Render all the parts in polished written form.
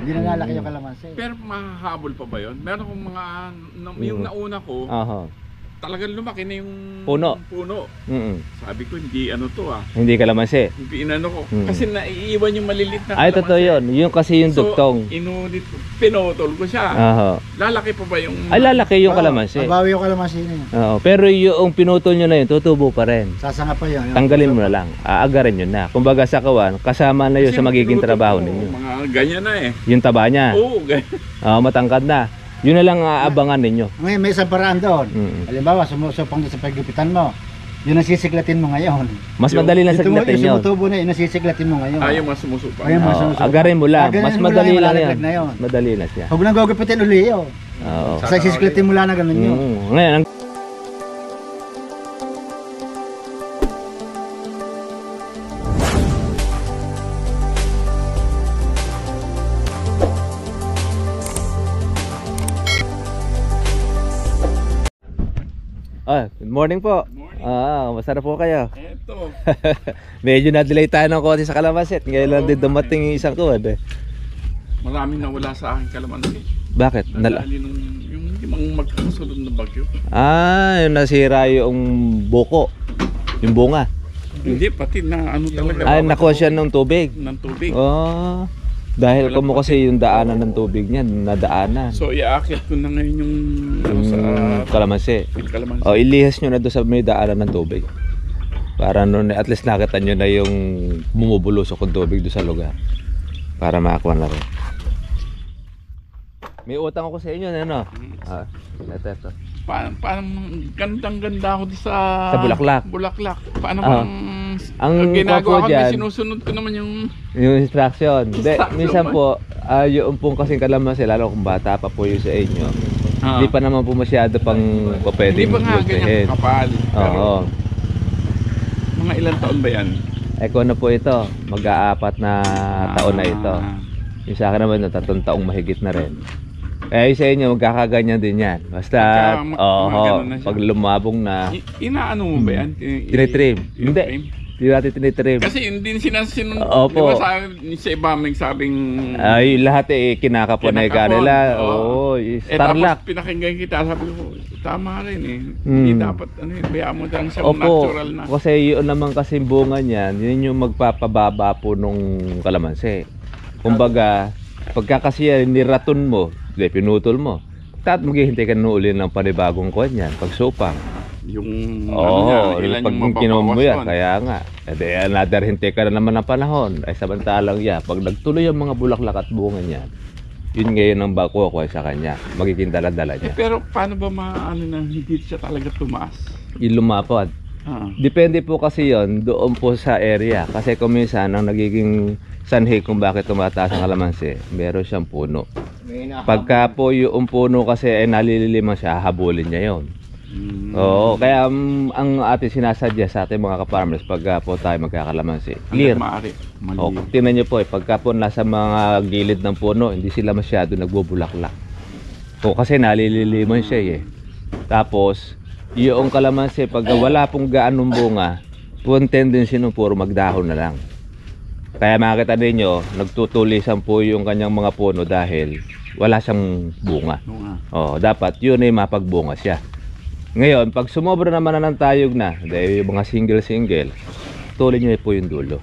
Hindi na lalaki yung kalamansi. Pero mahahabol pa ba yun? Meron kong mga, yung nauna ko, talagang lumaki na yung puno. Sabi ko, hindi ano to Hindi kalamansi. Hindi inano ko. Kasi naiiwan yung maliliit na kalamansi. Ay, totoo yun. Yung kasi yung dugtong. So, inunit ko. Pinutol ko siya. Lalaki pa ba yung... Ay, lalaki yung kalamansi. Mabawi yung kalamansi na yun. Pero yung pinutol nyo na yun, tutubo pa rin. Sasanga pa yun. Tanggalin mo na lang. Aagarin yun na. Kumbaga sa kawan, kasama na yun sa magiging trabaho ninyo. Mga ganyan na eh. Yung taba niya. Oo, ganyan. Matangkad na. Yun na lang aabangan ninyo. Ngayon may isang paraan doon. Halimbawa, sumusupang sa pagipitan mo. Yun ang sisiklatin mo ngayon. Mas madali lang siglatin yun. Yung sumutubo na yun, nasisiklatin mo ngayon. Yung mas sumusupang. Agarin mo lang. Mas madali lang yan. Madali na siya. Huwag nang gugupitin uli yun. Sa sisiklatin mo lang na ganun yun. Ngayon, good morning po. Masarap po kayo. Eto. Medyo na-delay tayo ng konti sa kalamansi. Ngayon lang din dumating yung isang kuwan eh. Maraming nawala sa akin kalamansi. Bakit? Yung magkasunod na bagyo. Yung nasira yung buko. Yung bunga. Hindi, pati na ano talaga. Nakuha siya ng tubig. Ng tubig. Dahil kung kasi yung daanan ng tubig niya, nadaanan. So iaakit ko na ngayon yung sa kalamansi. Ilihas nyo na doon sa may daanan ng tubig. Para noon at least nakita nyo na yung bumubulusok ng tubig doon sa lugar. Para makakuha na rin. May utang ako sa inyo, ano? Ito. Parang gandang-ganda ako sa Bulaklak. Paano bang ang ginagawa ko dyan, sinusunod ko naman yung instruction. Minsan po, yung pong kasing kalamansi, lalo kung bata pa po yun sa inyo, hindi pa naman po masyado pang pwedeng hindi pa nga ganyan kapal. Mga ilang taon ba yan? Kung ano po ito, mag-aapat na taon na ito. Yung sa akin naman, 3 taong mahigit na rin. Yung sa inyo, magkakaganyan din yan. Basta, pag lumabong na... Inaano mo ba yan? Tinitrim. Hindi natin tinitrim. Kasi hindi sinasunod. Opo. Diba sa iba may sabing... lahat kinakapon na kanila. Starlock. Tapos pinakinggan kita, sabi ko, tama rin eh. Hindi dapat, bayaan mo lang sa natural na. Kasi yun naman kasi bunga niyan, yun yung magpapababa po nung kalamansi. Kumbaga, pagka kasi niraton mo, pinutol mo, maghihintay ka na uli ng panibagong kuwan yan, pagsupang. Yung pag kinom mo yan, kaya nga. Another hintay ka na naman ng panahon. Samantalang pag nagtuloy yung mga bulaklak at bunga niyan, yun ngayon ang kuha sa kanya, magiging dala-dala niya. Pero paano ba na hindi siya talaga tumaas? Yung lumapad. Depende po kasi yon doon po sa area. Kasi kung minsan ang nagiging sanhi kung bakit tumataas ang kalamansi, meron siyang puno. Pagka po yung puno kasi nalililiman siya, habulin niya yon. Kaya ang ating sinasadya sa ating mga ka-farmers pagka po tayo magkakalamansi, clear. Tingnan nyo po, pagka po nasa mga gilid ng puno, hindi sila masyado nagbubulaklak. Kasi nalililiman siya Tapos, yung kalamansi, pag wala pong gaanong bunga, yung tendency nung puro magdahon na lang. Kaya makita ninyo, nagtutulisan po yung kanyang mga puno dahil wala siyang bunga. Dapat yun ay mapagbunga siya. Ngayon, pag sumobra naman na ng tayog na, dahil yung mga single, tuloy nyo po yung dulo.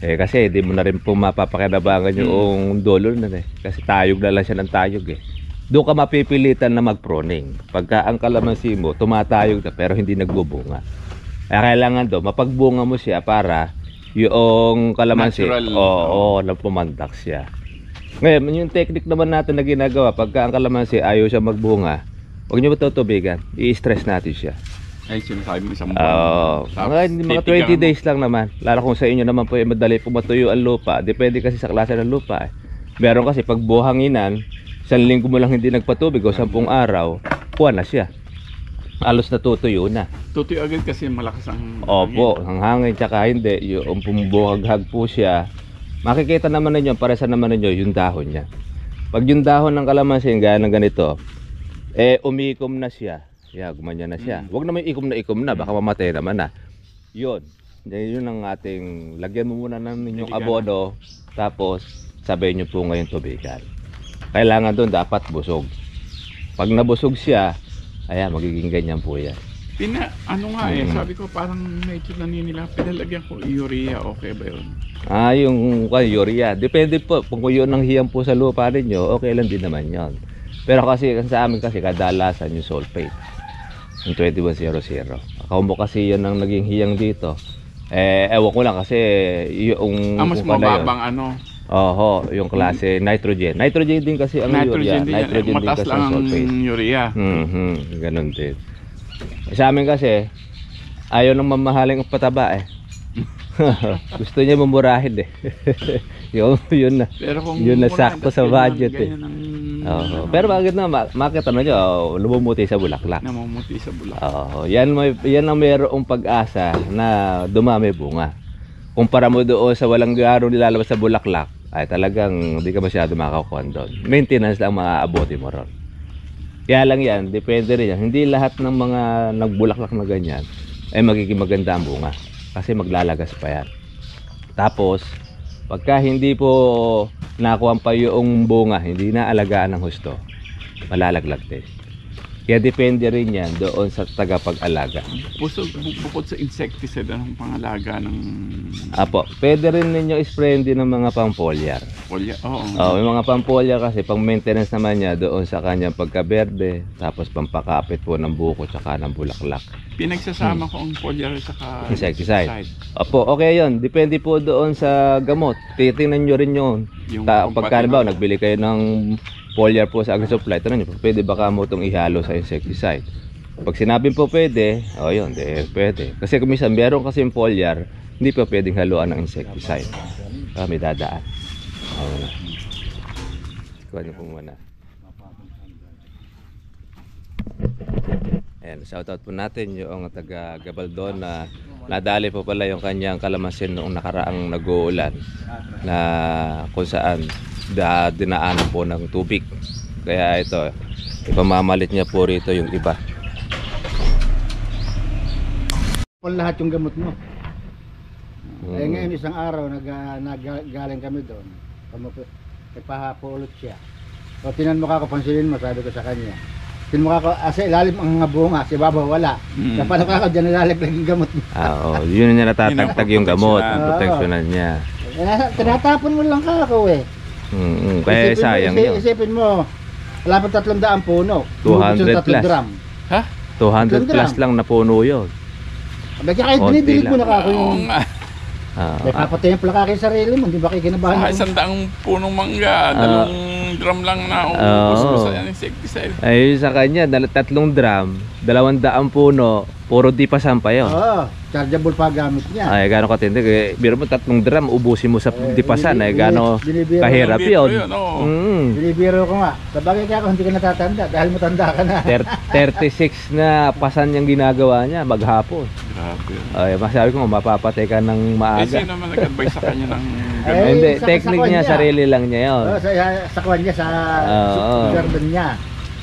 Kasi di mo na rin po mapapakinabangan yung dulo na kasi tayog na lang siya ng tayog Doon ka mapipilitan na mag-pruning. Pagka ang kalamansi mo, tumatayog na pero hindi nagbubunga. Kaya kailangan doon, mapagbunga mo siya para yung kalamansi, na pumandak siya. Ngayon, yung technique naman natin na ginagawa, pagka ang kalamansi ayaw siya magbunga, huwag nyo matutubigan, i-stress natin siya. Sinasabi mo isang buwan. Mga 20 days lang naman. Lalo kung sa inyo naman po, madali po matuyo ang lupa. Depende kasi sa klase ng lupa. Meron kasi pag buhanginan, 1 linggo mo lang hindi nagpatubig o 10 araw, kuha na siya. Alos natutuyo na. Tutuyo agad kasi malakas ang ang hangin tsaka hindi. Yung pumubuhaghag po siya. Makikita naman ninyo, paresan naman ninyo yung dahon niya. Pag yung dahon ng kalamansi, gaya ng ganito, umiikom na siya. Gumanya na siya. Huwag naman ikom na, baka mamatay naman na. Yun ang ating, lagyan mo muna ng inyong abono, tapos sabay nyo po ngayon tubigan. Kailangan doon dapat busog. Pag nabusog siya, ayan, magiging ganyan po yan. Sabi ko parang medyo naninila, pinalagyan ko urea, okay ba yun? Yung urea, depende po, kung yun ang hiyang po sa lupa ninyo, okay lang din naman yon. Pero kasi sa amin kasi kadalasan yung sulfate, yung 2100. Ako kasi yun ang naging hiyang dito. Ewan ko lang kasi yung mas mababang Oho, yung klase nitrogen. Nitrogen din kasi ang urea. Nitrogen din mataas kasi lang ang ang sulfate. urea. Ganun din. Sa amin kasi, ayaw ng mamahaling pataba eh. Gusto niya mamurahin eh. yun na. Pero kung yun na sakto sa budget eh. Pero bakit na makita na nyo, lumumuti sa bulaklak. Namumuti sa bulaklak. Yan ang mayroong pag-asa na dumami bunga. Kumpara mo doon sa walang garo nilalabas sa bulaklak, ay talagang hindi ka masyado makakuha doon. Maintenance lang maaabote mo ron. Kaya lang yan, depende rin yan. Hindi lahat ng mga nagbulaklak na ganyan ay magiging maganda ang bunga. Kasi maglalagas pa yan. Tapos, pagka hindi po nakuha pa yung bunga, hindi na alagaan ng husto, malalaglag din. Kaya depende rin yan doon sa tagapag-alaga. Bukod sa insecticide, anong pangalaga ng... Apo, pwede rin ninyo sprayin din ng mga pang-foliar. Oo, yung mga pang-foliar kasi pang maintenance naman niya doon sa kanyang pagka-berde, tapos pampakapit po ng buko tsaka ng bulaklak. Pinagsasama ko ang foliar tsaka insecticide. Opo, okay yun. Depende po doon sa gamot. Titingnan nyo rin yun. Pagka ba, nagbili kayo ng foliar po sa AgriSupply, tanong nyo, pwede baka mo itong ihalo sa insecticide? Pag sinabing po pwede, yun, pwede. Kasi kung minsan meron kasi yung foliar, hindi pa pwedeng haluan ng insecticide. May dadaan. Kuha nyo po muna. Ayan, shoutout po natin yung taga Gabaldon na nadali po pala yung kanyang kalamansin noong nakaraang nag-uulan na kung saan dinaanan po ng tubig. Kaya ito, ipamamalit niya po rito yung iba. Lahat yung gamot mo. Ngayon isang araw nagaling kami doon. Nagpahapulot siya. O tinan mo ka, pansinin mo, sabi ko sa kanya. Tinan mo ka, sa ilalim ang mga bunga, si Baba wala. Paano ka dyan nalalaglag yung gamot mo? Yun niya natatagtag yung gamot, ang proteksyonan niya. Tinatapon mo lang kako eh. Kaya sayang yun. Isipin mo, wala pa 300 puno. 200 plus. Ha? 200 plus lang na puno yun. Kahit dinidilig mo na kako yung... Papatayin pala ka kayo sarili mo, hindi ba kayo kinabahan? 100 punong mangga, 2 drum lang na ubus mo sa insecticide. Ay, sa kanya, 3 drum, 200 puno, puro di pasampa yun. Chargeable pa gamit niya. Ay, gano'ng katindi. Biro mo 3 drum, ubusin mo sa dipasan. Ay, gano'ng kahirap yun. Binibiro ko nga. Sabagay kaya ako, hindi ka natatanda dahil matanda ka na. 36 na pasan yung ginagawa niya, maghapon. Grabe. Ay, masabi ko, mapapatay ka ng maaga. Sino naman nag-advise sa kanya ng hindi, technique niya, sarili lang niya yun. Sa kwan niya, sa garden niya.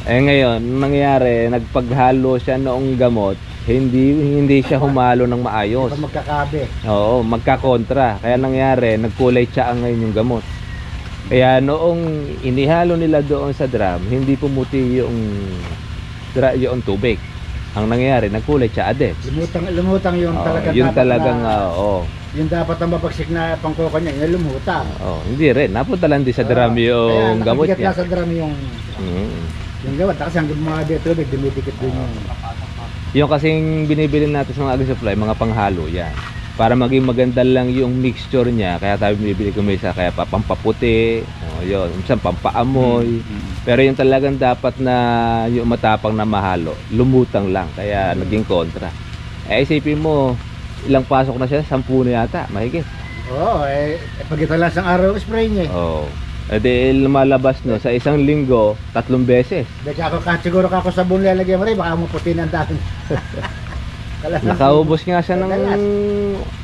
Ngayon, nangyari, nagpaghalo siya noong gamot, hindi siya humalo ng maayos. Magkakabe. Oo, magkakontra. Kaya nangyari, nagkulay tsaang ngayon yung gamot. Kaya noong inihalo nila doon sa drum, hindi pumuti yung tubig. Ang nangyari, nagkulay tsaa din. Lumutang yung talagang yung talagang, yung dapat ang mapagsik na pangkoko niya, yung lumutang. Hindi rin. Napunta lang din sa drum yung gamot niya. Kaya sa drum yung gamot. Kasi hanggang mga tubig, dumidikit din yung... Yung kasing binibili natin sa mga AgriSupply, mga panghalo yan. Para maging maganda lang yung mixture niya, kaya tayo binibili kumisa, kaya pampaputi, yun, minsan pampaamoy. Pero yung talagang dapat na yung matapang na mahalo, lumutang lang, kaya naging kontra. Isipin mo, ilang pasok na siya, 10 na yata, mahigit. Pag ito lang isang araw, spray niya. Lumalabas no, sa isang linggo, 3 beses. Siguro kako sabon lalagyan mo rin, baka maputi ng dahon. Nakaubos nga siya ng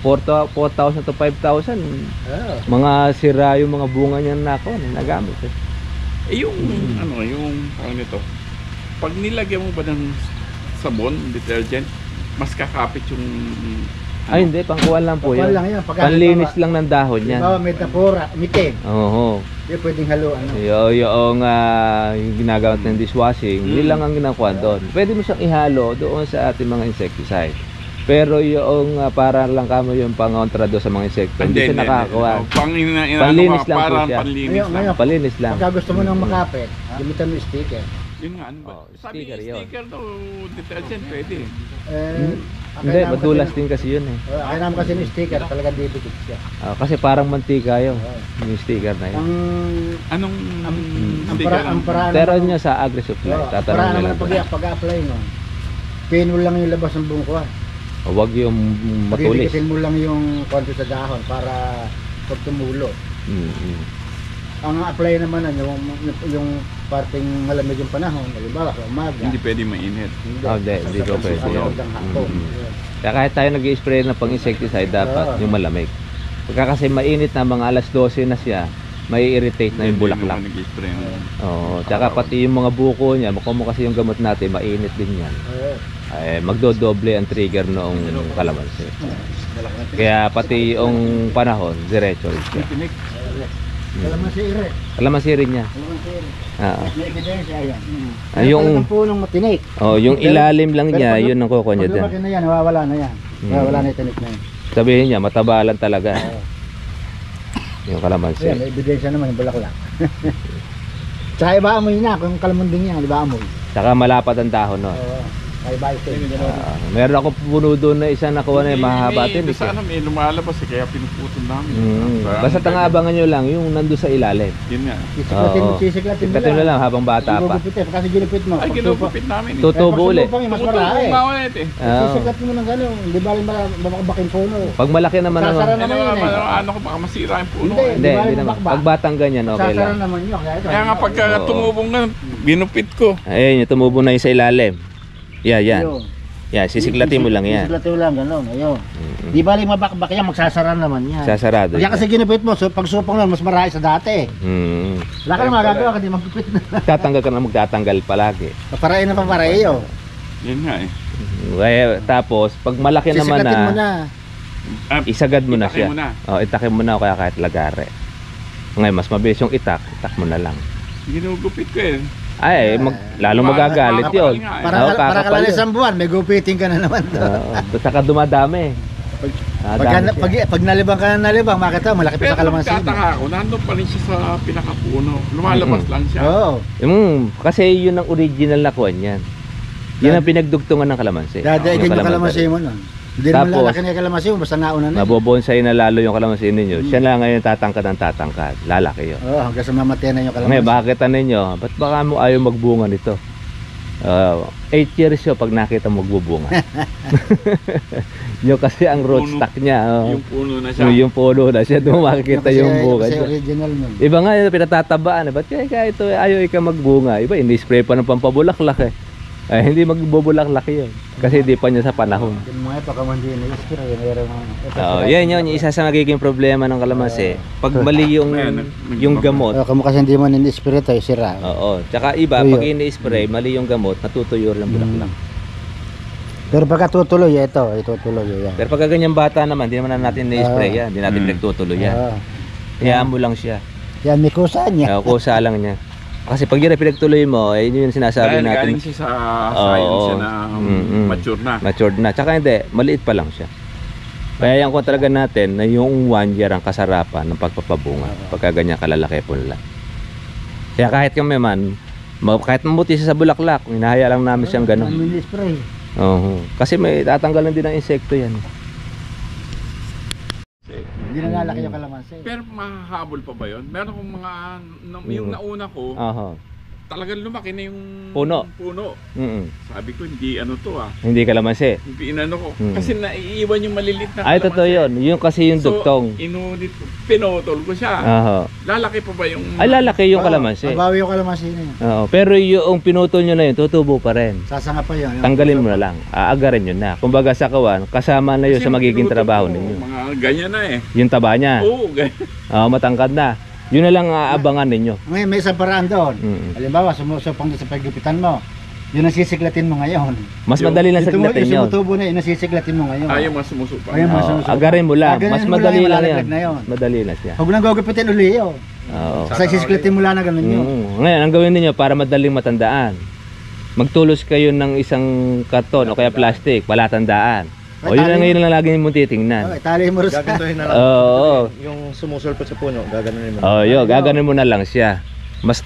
4,000 to 5,000. Mga sira yung mga bunga niya nagamit. Yung parang nito, pag nilagyan mo ba ng sabon, detergent, mas kakapit yung Ay hindi, pangkuhan lang po Pangkuhan yun. lang yan. Panlinis lang ng dahon yan. Halimbawa, may tapura, mitig. Oo. Hindi pwedeng haluan. No? Yung ginagawa ng dishwashing, yun lang ang ginagawa doon. Pwede mo siyang ihalo doon sa ating mga insecticide. Pero yung para lang kamo yung pangontra doon sa mga insekto, hindi siya nakakakuha. Panlinis lang po siya. Panlinis lang. Pagka gusto mo nang makapit, gamitan mo yung sticker. Yun nga, ano ba? Sabi sticker yun. sticker daw, detergent, pwede. Hindi, madulas din kasi yun eh. Kaya naman kasi yung sticker, talagang didikit siya. Kasi parang mantika yun, yung sticker na yun. Anong sticker? Ang paraan Pero nyo sa agri-supply, tatanong paraan nila. naman pag-apply nun, pinul lang yung labas ng bungkuha. Huwag yung matulis. Didikitin mo lang yung konti sa dahon para pag tumulo. Ang apply naman yung parting malamig yung panahon, halimbawa sa umaga. Hindi pwede mainit. Hindi ko pwede yun. Kaya kahit tayo nag-i-spray ng pang-insecticide, dapat yung malamig. Pagka kasi mainit na mga alas 12 na siya, may irritate na yung bulaklak. Oo, tsaka pati yung mga buko niya, kung kasi yung gamot natin, mainit din yan. Magdodoble ang trigger noong kalamansi. Kaya pati yung panahon, diretso siya. Kalamansi rin niya. May ebidensya yan. Yung punong matinik. yung ilalim lang niya, yun ang kukuha niya dyan. Pag lumaki na yan, nawawala na yan. Nawawala na yung tinik na yan. Sabihin niya, matabalan talaga. Yung kalamansi. May ebidensya naman yung bulaklak. Tsaka iba amoy na, kung kalamunding yan, iba amoy. Tsaka malapad ang dahon, no? Meron ako puno doon na isa nakuha na yung mahaba din. Sana may lumalabas kaya pinuputol namin. Basta tangabangan nyo lang yung nando sa ilalim. Yun nga. Sisiklatin mo lang habang bata pa. Kasi ginupit mo. Ay, ginupit namin eh. Tutubo ulit. Sisiklatin mo ng gano'n. Di ba rin babakabakin puno. Pag malaki naman Sasara naman yun eh. Ano ko baka masira yung puno. Hindi naman. Pag batang ganyan, okay Sasara lang. naman yun. Kaya nga pagka tumubong nga, ginupit ko. Ayun, yung tumubo na yung sa ilalim. Yan. Yan, sisiklatin mo lang yan. Sisiklatin mo lang, gano'n. Ayun. Di ba rin mabakbak yan, magsasara naman yan. Sasarado. Kaya kasi ginupit mo, pag supong nun, mas marami sa dati. Wala ka na magagawa, kasi magkupit na. Tatanggal ka na magtatanggal palagi. Parain na pa parayo. Yan nga eh. Kaya, tapos, pag malaki naman Sisiklatin mo na. Isagad mo na siya. Itakin Itakin mo na o kaya kahit lagare. Ngayon, mas mabilis yung itak mo na lang. Ginugupit ko eh. Lalong magagalit yun. Para ka isang buwan, may gupiting ka na naman. Saka dumadami. Pag nalibang ka na nalibang, makita malaki pa sa kalamansi. Pero magtataka ako, nandun pa rin siya sa pinakapuno. Lumalabas lang siya. Kasi yun ang original na kuwan yan. Yun ang pinagdugtungan ng kalamansi. Dadaigin yung kalamansi mo nun. Hindi naman lalaki na yung kalamansi mo, basta nauna na. Mabobonsay na lalo yung kalamansi ninyo. Siya lang ngayon tatangkad ng tatangkad. Lalaki yun. Hanggang sa mamatay na yung kalamansi. Ngayon, bakit ninyo? Ba't baka mo ayaw magbunga nito? 8 years yun pag nakita magbubunga. Yung kasi ang root stock niya. Yung puno na siya. Yung puno na siya. Doon makikita yung bunga. Kasi original nun. Iba nga yung pinatatabaan. Ba't kaya ito ayaw ikaw magbunga? Iba, ini-spray pa ng pampabulaklak eh. Hindi magbubulaklak yun. Kasi hindi pa niya sa panahon. Yung mga pagkamandi na ispira, yan yung isa sa magiging problema ng kalamansi. Pag mali yung gamot. Kamo kasi hindi mo in-spray ito, sira. Oo. Tsaka iba, pag ini-spray, mali yung gamot, natutuyo rin ang bulaklak. Pero pagka tutuloy, itutuloy yan. Pero pagka ganyan bata naman, hindi naman natin na-spray yan. Hindi natin nagtutuloy yan. Hayaan mo lang siya. Yan, may kusa niya. Kusa lang niya. Kasi pag yun ay pinagtuloy mo, yun yung sinasabi natin. Galing siya sa science siya na mature na. Matured na. Tsaka hindi, maliit pa lang siya. Kaya yung ko talaga natin na yung 1 year ang kasarapan ng pagpapabunga. Pagka ganyan kalalaki po nila. Kaya kahit kami man, kahit mabuti siya sa bulaklak, hinahaya lang namin siyang ganun. Mini-spray. Kasi may tatanggalan din ng insekto yan. Hindi na lalaki yung kalamansi. Pero mahahabol pa ba yun? Meron kong mga, yung nauna ko, talagang lumaki na yung puno. Sabi ko, hindi ano to Hindi kalamansi. Hindi inano ko. Kasi naiiwan yung maliliit na kalamansi. Totoo yun. Yung kasi yung dugtong. Pinutol ko siya. Lalaki pa ba yung... Lalaki yung kalamansi. Mabawi yung kalamansi na yun. Pero yung pinutol nyo na yun, tutubo pa rin. Sasanga pa yun. Tanggalin mo na lang. Aagarin nyo na. Kumbaga sa kawan, kasama na yun sa magiging trabaho ninyo. Mga ganyan na eh. Yung taba niya. Oo, ganyan. Matangkad na. Yun na lang aabangan ninyo. Ngayon, may isang paraan doon. Halimbawa, sumusupang sa paggupitan mo. Yun ang sisiklatin mo ngayon. Mas madali lang saklatin Yung yun. sumutubo na yun, ang sisiklatin mo ngayon. Ayaw mas sumusupa. Ayaw mas sumusupa. Agarin mo lang. Mas Agarin mo madali lang, lang malalaglag yan. na yun. Madali lang siya. Huwag nang gugupitin uli yun. Oo. Sa sisiklatin mo lang na ganun yun. Ngayon, ang gawin niyo para madaling matandaan. Magtulos kayo ng isang karton o kaya plastic, palatandaan. O yun lang ngayon lang lagi mong titingnan. Okay, tali mo rin sa... Gagantuhin na lang. Oo. Yung sumusulpot sa puno, gaganunin mo. Oh, yun, gaganon mo na lang siya. Mas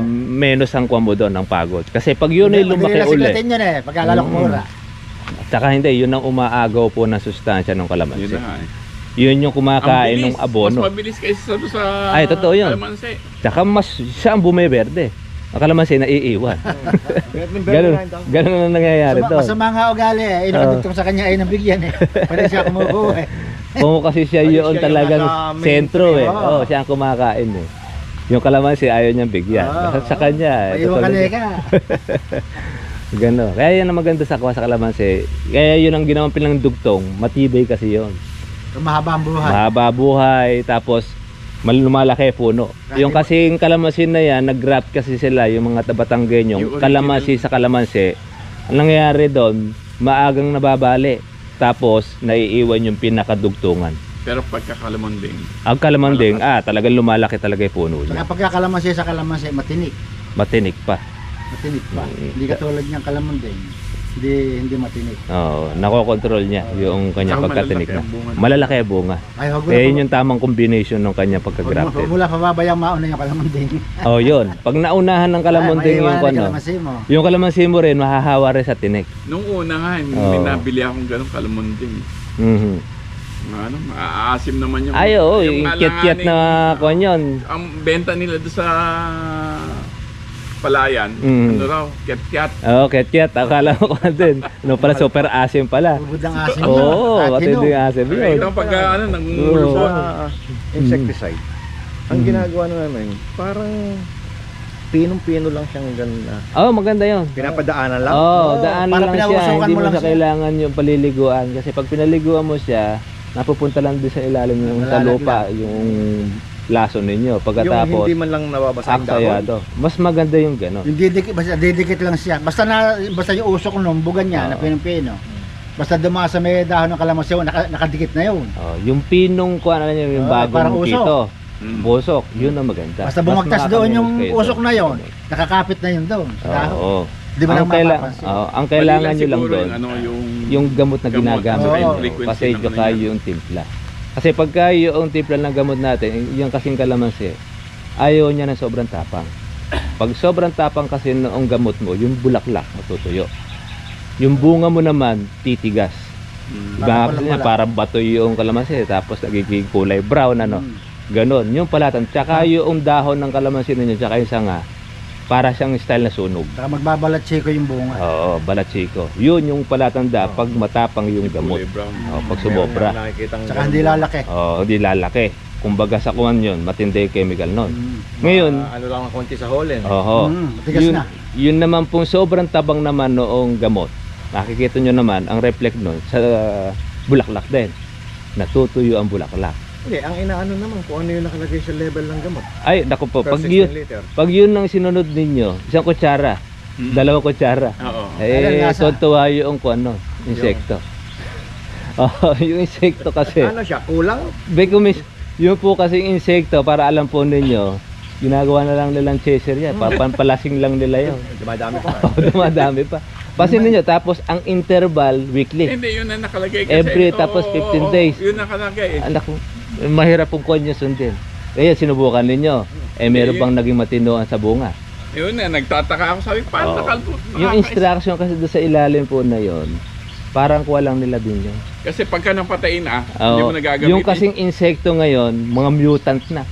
menos ang kuwan mo doon, ang pagod. Kasi pag yun ay lumaki uli, Siklatin yun eh, pagkalalok mura. tsaka hindi, yun ang umaagaw po ng sustansya ng Yun kalamansi. na nga eh. Yun yung Ang kumakain bilis. ng abono. Mas mabilis kaysa sa Ay, totoo yun. kalamansi. Tsaka mas siya ang bumiberde. Ang kalamansi naiiwan. Ganun ang nangyayari to. Masama nga ugali eh, inakadugtong sa kanya ay nabigyan eh. Pwede siya kumukuha eh. Kung kasi siya yun siya talagang yung nasa main sentro eh. Oo. Oh, siya ang kumakain eh. Yung kalamansi ayaw niyang bigyan. Oo. Sa kanya. Paiwan ka na ka. Gano. Kaya yan ang maganda sa kalamansi. Kaya yun ang ginawang pilang dugtong. Matibay kasi yun. Mahaba ang buhay. Mahaba buhay. Tapos lumalaki puno. Yung kasing kalamansi na yan, nag-graft kasi sila yung mga Batanggenyo. Yung Kalamansi sa kalamansi. Ang nangyayari doon, maagang nababali. Tapos naiiwan yung pinakadugtungan. Pero pagkakalamanding, Ang kalamanding, talagang lumalaki talaga yung puno niya. Kapag kalamansi sa kalamansi, matinik. Matinik pa. Matinik pa. Hindi katulad niyang kalamanding. Hindi matinik. Oo, nakokontrol niya yung kanyang Saka pagkatinik na. malalaki ang bunga. Malalaki ang bunga. Ay, huwag mo Kaya na yun yung tamang combination ng kanyang huwag pagka-grafted. mo lang pababayang mauna yung kalamanding. Oh, yun. Pag naunahan ng kalamanding yung ano, kalamansi mo. yung kalamansi mo rin, mahahawa rin sa tinik. nung una nga, Oo. nabili akong ganong kalamanding. Mhm. Ano, maaasim naman yung... Ay, oo, yung kiat-kiat na kuwan yun. Ang benta nila doon sa Palayan, Mm. ano raw, kiat-kiat. Oo, kiat-kiat. Akala ko din. Ano pala, super asim pala. Bubod ng asin Oo, At matindi yung asim Ay, yun. ito pagka ano, nangungulpot. Insecticide. Ang ginagawa namin, parang pinong-pino lang siyang ganun na. Oo, maganda yun. Pinapadaanan lang. Oo, daan para lang siya. pinausukan Hindi mo mo lang siya siya. kailangan yung paliliguan. Kasi pag pinaliguan mo siya, napupunta lang din sa ilalim yung sa Malalaglag. lupa, yung laso ninyo. Yung Pagkatapos, hindi man lang nababasa yung dahon. aksayado. Mas maganda yung gano'n. Yung didikit lang siya. Basta yung usok ng bugan niya, na pinong-pino. Basta dumaan sa may dahon ng kalamansi, nakadikit na yun. Oh, yung pinong kuha na niya, yung Parang bagong usok. pito. Mm. Busok, yun ang maganda. Basta Mas bumagtas doon yung makakamilos kayo usok doon. na yun, nakakapit na yun doon sa dahon. Oo. Di ba Ang lang mapapansin? ang kailangan nyo lang siguro doon, yung, ano, yung gamot na gamot, ginagamit oo. nyo. frequency Kasi ng yung ano kayo yan. yung timpla. Kasi pagka yung timpla ng gamot natin, yung kasing kalamansi, ayaw niya ng sobrang tapang. Pag sobrang tapang kasi noong gamot mo, yung bulaklak matutuyo. Yung bunga mo naman, titigas. Mm. Diba? Parang Kasi niya, wala. parang bato yung kalamansi, tapos nagiging kulay brown, ano. Ganon, yung palatan. Tsaka yung dahon ng kalamansi ninyo, tsaka yung sanga, para siyang style na sunog. Saka magbabalat ko yung bunga. Oo, balatsiko. Yun yung palatanda pag matapang yung gamot. Kulay brown. Pag sumobra. Saka hindi lalaki. Hindi lalaki. Kumbaga sa kuwan yun, matindi yung chemical nun. Ngayon, ano lang ang konti sa holen. Tigas yun, na. yun naman pong sobrang tabang naman noong gamot. Nakikita nyo naman, ang reflect nun sa bulaklak din. Natutuyo ang bulaklak. Hindi, ang inaano naman kung ano yung nakalagay sa level ng gamot. Ay, naku po, Per pag 16 yun, liter. pag yun ang sinunod ninyo, isang kutsara, dalawang kutsara, Oo. Alam, lasa. tutuwa yung kung ano, insekto. Yung insekto kasi, Ano siya, kulang? Bekumis, yun po kasing insekto, para alam po ninyo, ginagawa na lang nilang chaser yan, pampalasing lang nila yun. Dumadami pa. Dumadami pa. Pasin ninyo, tapos ang interval weekly. Hindi, yun na nakalagay kasi. Every Oo, tapos 15 oo, days. Yun nakalagay. Anak ko, mahirap pong kuwan nyo sundin. Kaya sinubukan ninyo, meron bang naging matinoan sa bunga. Yun na, nagtataka ako. Sabi, paano Oo. nakalpo? Yung instruction kasi doon sa ilalim po na yon, parang kuha lang nila din yun. Kasi pagka napatayin hindi Oo. mo nagagamitin. Yung kasing insekto ngayon, mga mutant na.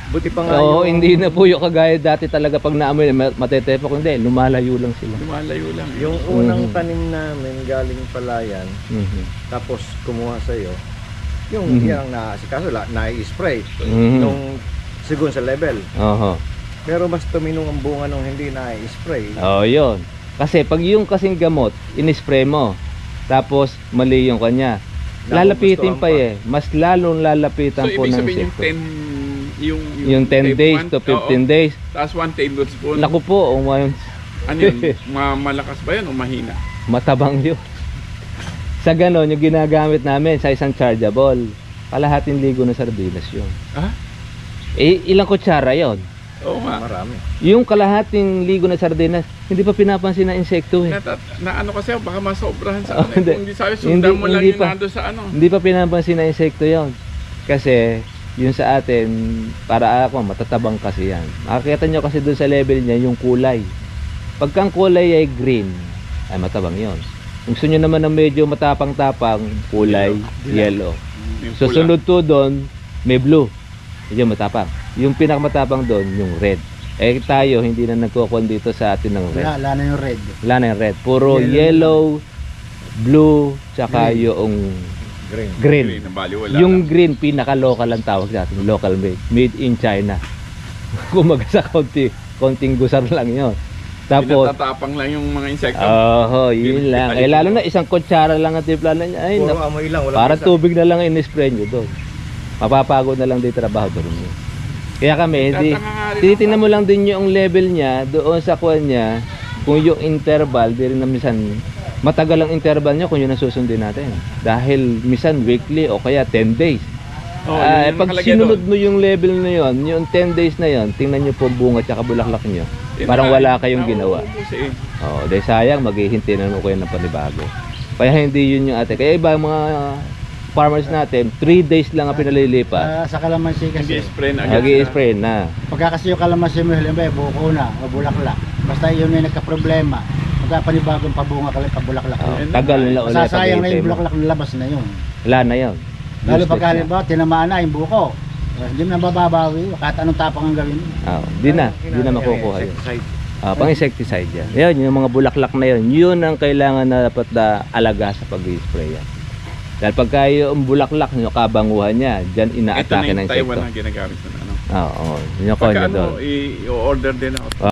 Buti pa nga Oo, yung, hindi na po yung kagaya dati talaga pag naamoy, matetepok, hindi, lumalayo lang sila. Lumalayo lang. yung unang tanim namin galing Palayan, Mhm. tapos kumuha sa'yo, yung Mhm. yan ang naasikaso, na-spray. Mhm. Nung sigun sa level. Oho. Pero mas tuminong ang bunga nung hindi na-spray. Oo, yun. Kasi pag yung kasing gamot, in-spray mo, tapos mali yung kanya, lalapitin pa eh. Mas lalong lalapitan So, po ibig ng sabihin insekto. yung 10, Yung 10 days to 15 days. Tapos 1 tablespoon. Naku po, Ano yun? Malakas ba yun o mahina? Matabang yun. Sa ganon, yung ginagamit namin sa isang chargeable, kalahating ligo ng sardinas yun. Ah? Eh, ilang kutsara yun? Oo nga. Marami. Yung kalahating ligo ng sardinas, hindi pa pinapansin ng insekto eh. Na ano kasi, baka masobrahan sa ano. Hindi. Kung hindi sabi, sundan mo lang Hindi yung pa. nando sa ano. Hindi pa pinapansin ng insekto yun. Kasi, yung sa atin, para ako, matatabang kasi yan. Makikita nyo kasi doon sa level niya, yung kulay. Pagka ang kulay ay green, ay matabang yon. Kung gusto nyo naman ng medyo matapang-tapang, kulay yellow. Yung pula. Susunod to doon, may blue. Medyo matapang. Yung pinakamatapang doon, yung red. Eh tayo, hindi na nagkukon dito sa atin ng red. Wala na yung red. Wala na yung red. Puro yellow, blue, tsaka yung Green. green. Green, baliwala Yung lang. green, pinaka-local ang tawag natin. Local made. Made in China. Kumaga sa konting gusar lang yun. Tapos, Pinatatapang lang yung mga insekto. yun lang. Eh, lalo na isang kutsara lang ang timpla na niya. Ay, Puro naku, amoy lang. Wala parang tubig na lang in-spray nyo doon. Mapapagod na lang din trabaho doon nyo. Kaya kami, hindi, tinitingnan mo lang din yung level niya doon sa kuwan niya. Kung yung interval, di rin na minsan matagal ang interval niya kung yun ang susundin natin. Dahil minsan weekly o kaya 10 days. Oh, yun yung Pag nakalagay sinunod doon. mo yung level na yun, yung 10 days na yun, tingnan nyo po ang bunga at bulaklak nyo. Yun Parang na, wala kayong ginawa. nauubos eh. Dahil sayang, maghihintay na naman kayo ng panibago. Kaya hindi yun yung ate. Kaya iba mga farmers natin, 3 days lang ang pinalilipat. Sa kalamansi kasi, Nag-spray na agad. Nag-i-spray na. pagka kasi yung kalamansi mo, halimbawa, buko na, o bulaklak. Basta yun may nagka-problema. Magkapanibagong pabunga ka lang, pabulaklak. Tagal nila ulit. Masasayang na paghihintay yung mo. bulaklak na labas na yun. Wala na yun. Lalo Useless pagka na. halimbawa, tinamaan na yung buko. Hindi mo na bababawi, kahit anong tapang ang gawin mo. Di na makukuha yun. Pang insecticide yan. Yan, yung mga bulaklak na yun, yun ang kailangan na dapat na alaga sa pag-i-spray yan. Dahil pagka yung bulaklak nyo, kabanguhan niya, dyan Ito na inaatake ng yung Taiwan insekto. na ginagamit na ano. Oo, yun yung Pagka kanya ano, doon. i-order din ako.